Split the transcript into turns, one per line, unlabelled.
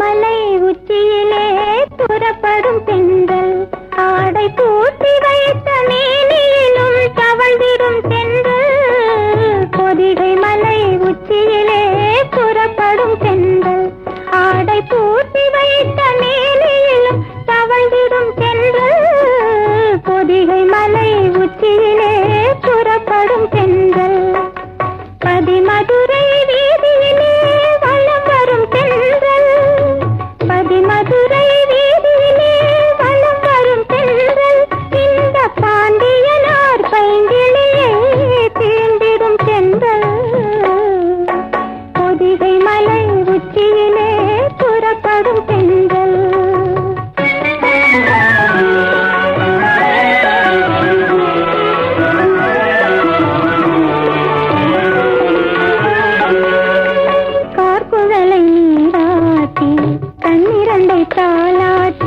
மலை உச்சியிலே புறப்படும் தென்றல், ஆடை பூட்டி வைத்த மேனியிலும் தவழ்ந்திடும் தென்றல். பொதிகை மலை உச்சியிலே புறப்படும் தென்றல், ஆடை பூட்டி வைத்த மேனியிலும் தவழ்ந்திடும் தென்றல். பொதிகை மலை உச்சியிலே புறப்படும் தென்றல். பதிமதுரை வீதியிலே வலம் வரும் தென்றல், பதிமதுரை வீதியிலே வலம் வரும் தென்றல். இந்த பாண்டியனார் பைங்கிளியே தீண்டிடும் தென்றல். பொதிகை மலை உச்சியிலே புறப்படும் தென்றல். கார்குழலை நீராட்டி கண்ணிரண்டை தாளாட்டி